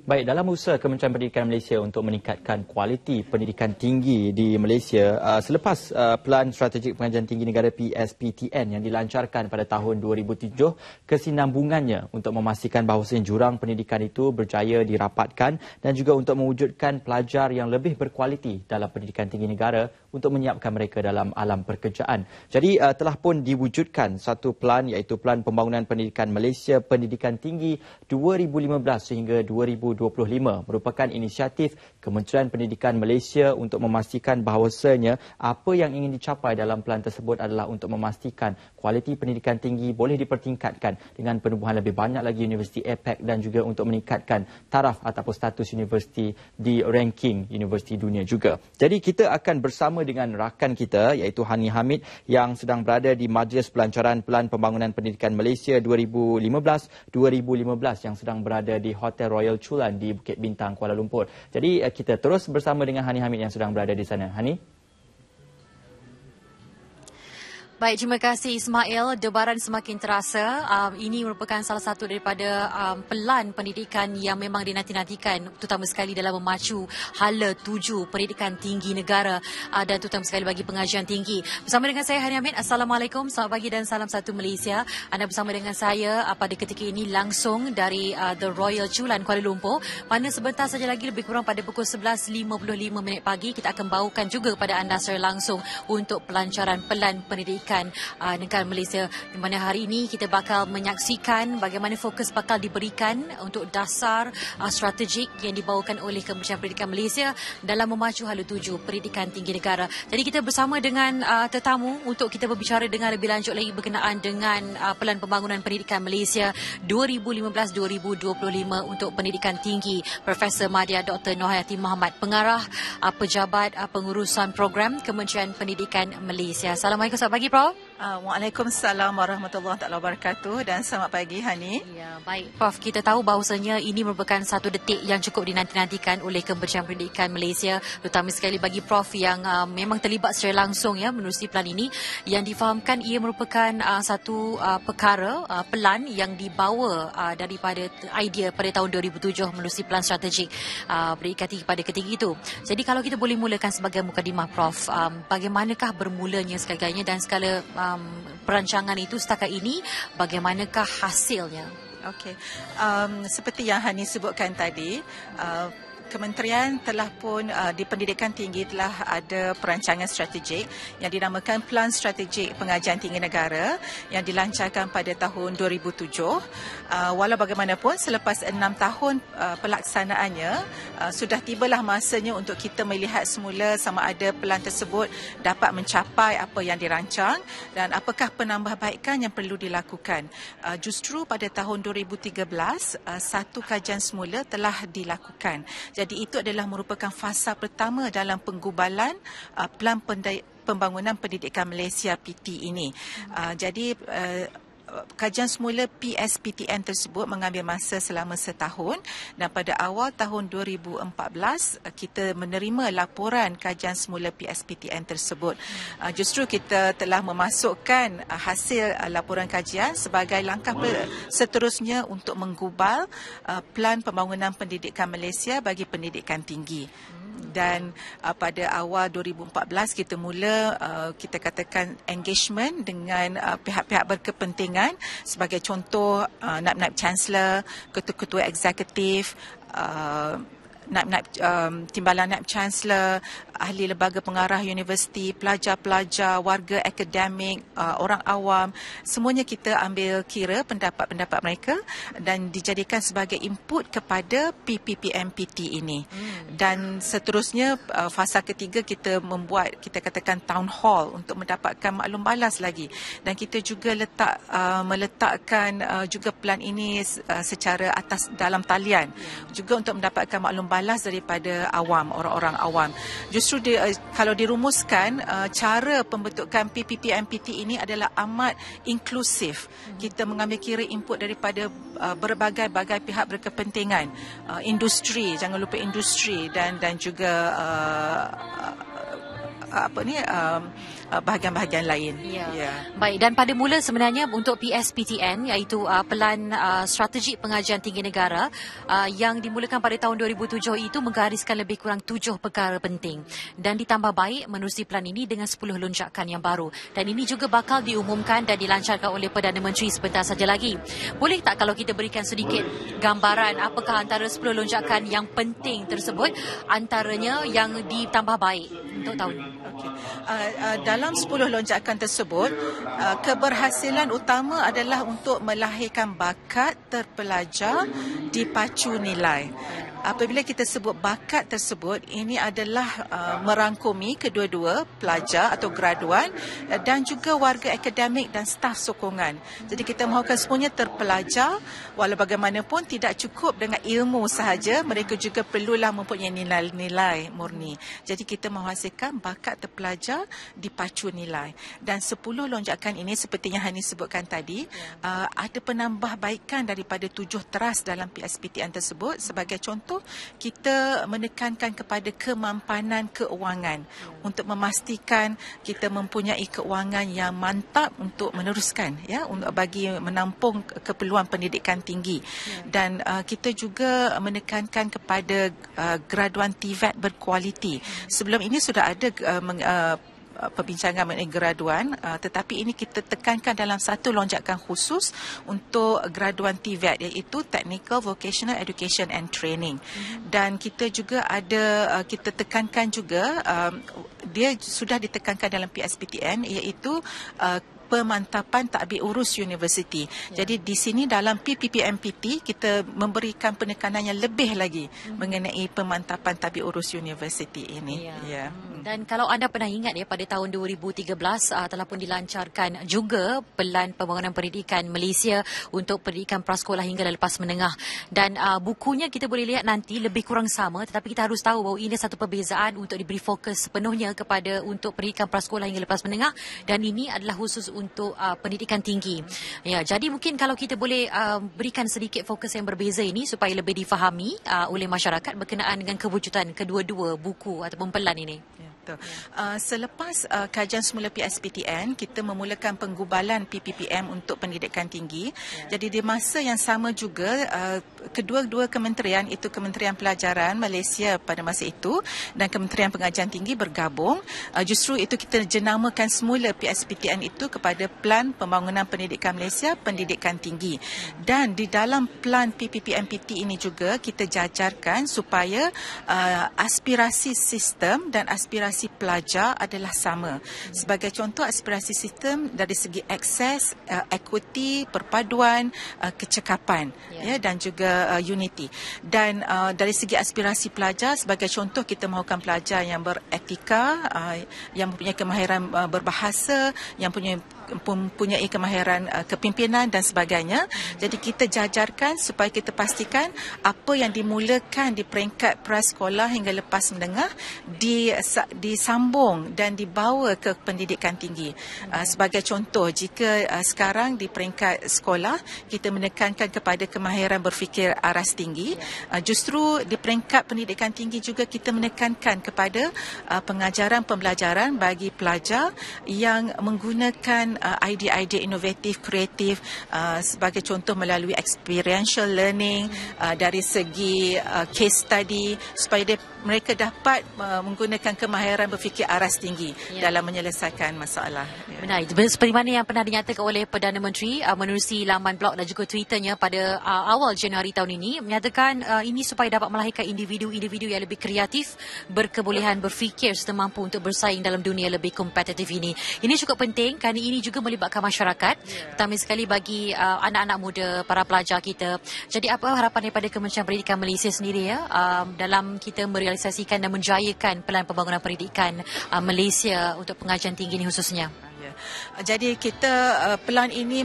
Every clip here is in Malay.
Baik, dalam usaha Kementerian Pendidikan Malaysia untuk meningkatkan kualiti pendidikan tinggi di Malaysia, selepas Pelan Strategik Pengajian Tinggi Negara PSPTN yang dilancarkan pada tahun 2007, kesinambungannya untuk memastikan bahawa jurang pendidikan itu berjaya dirapatkan dan juga untuk mewujudkan pelajar yang lebih berkualiti dalam pendidikan tinggi negara untuk menyiapkan mereka dalam alam pekerjaan. Jadi telah pun diwujudkan satu pelan, iaitu Pelan Pembangunan Pendidikan Malaysia Pendidikan Tinggi 2015 sehingga 2025, merupakan inisiatif Kementerian Pendidikan Malaysia untuk memastikan bahawasanya apa yang ingin dicapai dalam pelan tersebut adalah untuk memastikan kualiti pendidikan tinggi boleh dipertingkatkan dengan penubuhan lebih banyak lagi universiti APEC dan juga untuk meningkatkan taraf ataupun status universiti di ranking universiti dunia juga. Jadi kita akan bersama dengan rakan kita iaitu Hani Hamid yang sedang berada di Majlis Pelancaran Pelan Pembangunan Pendidikan Malaysia 2015-2015 yang sedang berada di Hotel Royal Chulan di Bukit Bintang, Kuala Lumpur. Jadi kita terus bersama dengan Hani Hamid yang sedang berada di sana. Hani? Baik, terima kasih Ismail. Debaran semakin terasa. Ini merupakan salah satu daripada pelan pendidikan yang memang dinanti-nantikan, terutama sekali dalam memacu hala tuju pendidikan tinggi negara dan terutama sekali bagi pengajian tinggi. Bersama dengan saya Hani Hamid. Assalamualaikum, selamat pagi dan salam satu Malaysia. Anda bersama dengan saya pada ketika ini langsung dari The Royal Chulan, Kuala Lumpur. Mana sebentar saja lagi, lebih kurang pada pukul 11.55 pagi, kita akan bawakan juga kepada anda secara langsung untuk pelancaran pelan pendidikan negara Malaysia, di mana hari ini kita bakal menyaksikan bagaimana fokus bakal diberikan untuk dasar strategik yang dibawakan oleh Kementerian Pendidikan Malaysia dalam memacu hala tuju pendidikan tinggi negara. Jadi kita bersama dengan tetamu untuk kita berbicara dengan lebih lanjut lagi berkenaan dengan Pelan Pembangunan Pendidikan Malaysia 2015-2025 untuk pendidikan tinggi, Profesor Madya Dr. Nohayati Mohamad, Pengarah Pejabat Pengurusan Program Kementerian Pendidikan Malaysia. Assalamualaikum, selamat pagi Prof. Waalaikumsalam warahmatullahi wabarakatuh dan selamat pagi Hani. Ya, baik Prof, kita tahu bahawasanya ini merupakan satu detik yang cukup dinanti-nantikan oleh Kementerian Pendidikan Malaysia, terutama sekali bagi Prof yang memang terlibat secara langsung menerusi pelan ini, yang difahamkan ia merupakan satu perkara pelan yang dibawa daripada idea pada tahun 2007 menerusi pelan strategik berikati pada ketika itu. Jadi kalau kita boleh mulakan sebagai mukadimah Prof, bagaimanakah bermulanya segalanya dan segala perancangan itu setakat ini, bagaimanakah hasilnya? Okey, seperti yang Hani sebutkan tadi, Kementerian telah pun di pendidikan tinggi telah ada perancangan strategik yang dinamakan Pelan Strategik Pengajian Tinggi Negara yang dilancarkan pada tahun 2007. Walau bagaimanapun selepas 6 tahun pelaksanaannya, sudah tibalah masanya untuk kita melihat semula sama ada pelan tersebut dapat mencapai apa yang dirancang dan apakah penambahbaikan yang perlu dilakukan. Justru pada tahun 2013 satu kajian semula telah dilakukan. Jadi itu adalah merupakan fasa pertama dalam penggubalan Pelan Pembangunan Pendidikan Malaysia PT ini. Jadi kajian semula PSPTN tersebut mengambil masa selama setahun dan pada awal tahun 2014 kita menerima laporan kajian semula PSPTN tersebut. Justru kita telah memasukkan hasil laporan kajian sebagai langkah seterusnya untuk menggubal Pelan Pembangunan Pendidikan Malaysia bagi pendidikan tinggi. Dan pada awal 2014 kita mula kita katakan engagement dengan pihak-pihak berkepentingan, sebagai contoh naib-naib chancellor, ketua-ketua eksekutif, naib-naib timbalan naib chancellor, ahli lembaga pengarah universiti, pelajar-pelajar, warga akademik, orang awam, semuanya kita ambil kira pendapat-pendapat mereka dan dijadikan sebagai input kepada PPPMPT ini. Dan seterusnya fasa ketiga kita membuat, kita katakan town hall untuk mendapatkan maklum balas lagi, dan kita juga meletakkan juga pelan ini secara atas dalam talian juga untuk mendapatkan maklum balas daripada awam, orang-orang awam. Justru kalau dirumuskan, cara pembentukan PPPMPT ini adalah amat inklusif. Kita mengambil kira input daripada berbagai-bagai pihak berkepentingan, industri, jangan lupa industri, dan juga bahagian-bahagian lain. Baik, dan pada mula sebenarnya untuk PSPTN iaitu Pelan Strategik Pengajian Tinggi Negara yang dimulakan pada tahun 2007 itu menggariskan lebih kurang 7 perkara penting dan ditambah baik menerusi pelan ini dengan 10 lonjakan yang baru, dan ini juga bakal diumumkan dan dilancarkan oleh Perdana Menteri sebentar saja lagi. Boleh tak kalau kita berikan sedikit gambaran apakah antara 10 lonjakan yang penting tersebut, antaranya yang ditambah baik untuk tahun ini? Dalam 10 lonjakan tersebut, keberhasilan utama adalah untuk melahirkan bakat terpelajar dipacu nilai. Apabila kita sebut bakat tersebut, ini adalah merangkumi kedua-dua pelajar atau graduan dan juga warga akademik dan staf sokongan. Jadi kita mahukan semuanya terpelajar, walau bagaimanapun tidak cukup dengan ilmu sahaja, mereka juga perlulah mempunyai nilai-nilai murni. Jadi kita menghasilkan bakat terpelajar dipacu nilai. Dan 10 lonjakan ini seperti yang Hani sebutkan tadi, ada penambahbaikan daripada 7 teras dalam PSPTN tersebut. Sebagai contoh, kita menekankan kepada kemampanan keuangan untuk memastikan kita mempunyai keuangan yang mantap untuk meneruskan, untuk bagi menampung keperluan pendidikan tinggi. Dan kita juga menekankan kepada graduan TVET berkualiti. Sebelum ini sudah ada perbincangan mengenai graduan, tetapi ini kita tekankan dalam satu lonjakan khusus untuk graduan TVET, iaitu Technical Vocational Education and Training. Dan kita juga kita tekankan juga, dia sudah ditekankan dalam PSPTN, iaitu pemantapan takbir urus universiti. Jadi di sini dalam PPPMPT kita memberikan penekanan yang lebih lagi mengenai pemantapan takbir urus universiti ini. Dan kalau anda pernah ingat pada tahun 2013 telah pun dilancarkan juga Pelan Pembangunan Pendidikan Malaysia untuk pendidikan prasekolah hingga lepas menengah. Dan bukunya kita boleh lihat nanti lebih kurang sama, tetapi kita harus tahu bahawa ini satu perbezaan untuk diberi fokus sepenuhnya kepada untuk pendidikan prasekolah hingga lepas menengah, dan ini adalah khusus untuk pendidikan tinggi. Jadi mungkin kalau kita boleh berikan sedikit fokus yang berbeza ini supaya lebih difahami oleh masyarakat berkenaan dengan kewujudan kedua-dua buku ataupun pelan ini. Selepas kajian semula PSPTN, kita memulakan penggubalan PPPM untuk pendidikan tinggi. Jadi di masa yang sama juga, kedua-dua kementerian, itu Kementerian Pelajaran Malaysia pada masa itu dan Kementerian Pengajian Tinggi bergabung. Justru itu kita jenamakan semula PSPTN itu kepada Pelan Pembangunan Pendidikan Malaysia Pendidikan Tinggi. Dan di dalam pelan PPPMPT ini juga kita jajarkan supaya aspirasi sistem dan aspirasi pelajar adalah sama. Sebagai contoh, aspirasi sistem dari segi akses, equity, perpaduan, kecekapan, dan juga unity. Dan dari segi aspirasi pelajar, sebagai contoh kita mahukan pelajar yang beretika, yang mempunyai kemahiran berbahasa, yang mempunyai kemahiran kepimpinan dan sebagainya. Jadi kita jajarkan supaya kita pastikan apa yang dimulakan di peringkat prasekolah hingga lepas menengah disambung dan dibawa ke pendidikan tinggi. Sebagai contoh, jika sekarang di peringkat sekolah kita menekankan kepada kemahiran berfikir aras tinggi, justru di peringkat pendidikan tinggi juga kita menekankan kepada pengajaran pembelajaran bagi pelajar yang menggunakan idea-idea inovatif, kreatif, sebagai contoh melalui experiential learning, dari segi case study, supaya mereka dapat menggunakan kemahiran berfikir aras tinggi dalam menyelesaikan masalah. Benar. Seperti mana yang pernah dinyatakan oleh Perdana Menteri menerusi laman blog dan juga Twitternya pada awal Januari tahun ini, menyatakan ini supaya dapat melahirkan individu-individu yang lebih kreatif, berkebolehan berfikir serta mampu untuk bersaing dalam dunia lebih kompetitif ini. Ini cukup penting kerana ini juga melibatkan masyarakat, terutama sekali bagi anak-anak muda, para pelajar kita. Jadi apa harapan daripada Kementerian Pendidikan Malaysia sendiri dalam kita merealisasikan dan menjayakan Pelan Pembangunan Pendidikan Malaysia untuk pengajian tinggi ini khususnya? Jadi kita pelan ini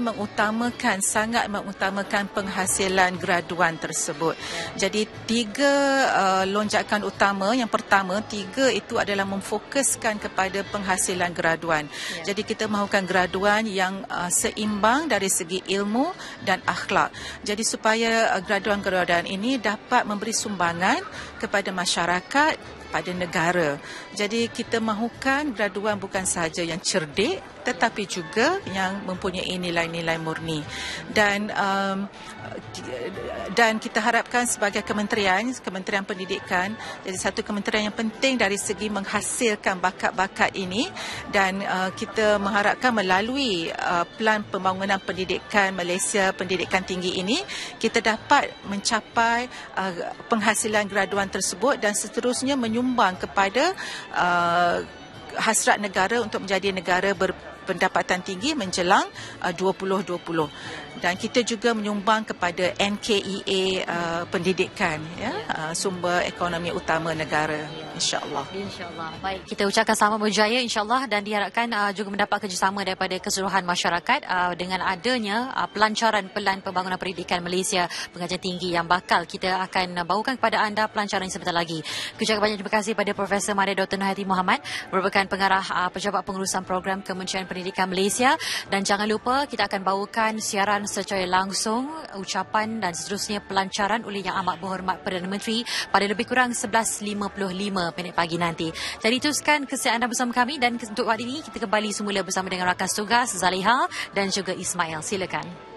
sangat mengutamakan penghasilan graduan tersebut. Jadi 3 lonjakan utama. Yang pertama, 3 itu adalah memfokuskan kepada penghasilan graduan. Jadi kita mahukan graduan yang seimbang dari segi ilmu dan akhlak. Jadi supaya graduan-graduan ini dapat memberi sumbangan kepada masyarakat kepada negara. Jadi kita mahukan graduan bukan sahaja yang cerdik tetapi juga yang mempunyai nilai-nilai murni. Dan kita harapkan sebagai Kementerian Pendidikan jadi satu kementerian yang penting dari segi menghasilkan bakat-bakat ini, dan kita mengharapkan melalui Pelan Pembangunan Pendidikan Malaysia Pendidikan Tinggi ini kita dapat mencapai penghasilan graduan tersebut dan seterusnya menyumbang kepada hasrat negara untuk menjadi negara berpendapatan tinggi menjelang 2020. Dan kita juga menyumbang kepada NKEA pendidikan, ya, sumber ekonomi utama negara, insya-Allah. InsyaAllah. Baik, kita ucapkan selamat berjaya insya-Allah, dan diharapkan juga mendapat kerjasama daripada keseluruhan masyarakat dengan adanya pelancaran Pelan Pembangunan Pendidikan Malaysia Pengajian Tinggi yang bakal kita akan bawakan kepada anda pelancaran sebentar lagi. Ucapkan banyak terima kasih kepada Profesor Madia Dr. Nur Hayati Mohamad, merupakan pengarah Pejabat Pengurusan Program Kementerian Pendidikan Malaysia, dan jangan lupa kita akan bawakan siaran secara langsung ucapan dan seterusnya pelancaran oleh Yang Amat Berhormat Perdana Menteri pada lebih kurang 11.55 pagi nanti. Jadi teruskan kesihatan anda bersama kami, dan untuk waktu ini kita kembali semula bersama dengan rakan tugas Zaliha dan juga Ismail. Silakan.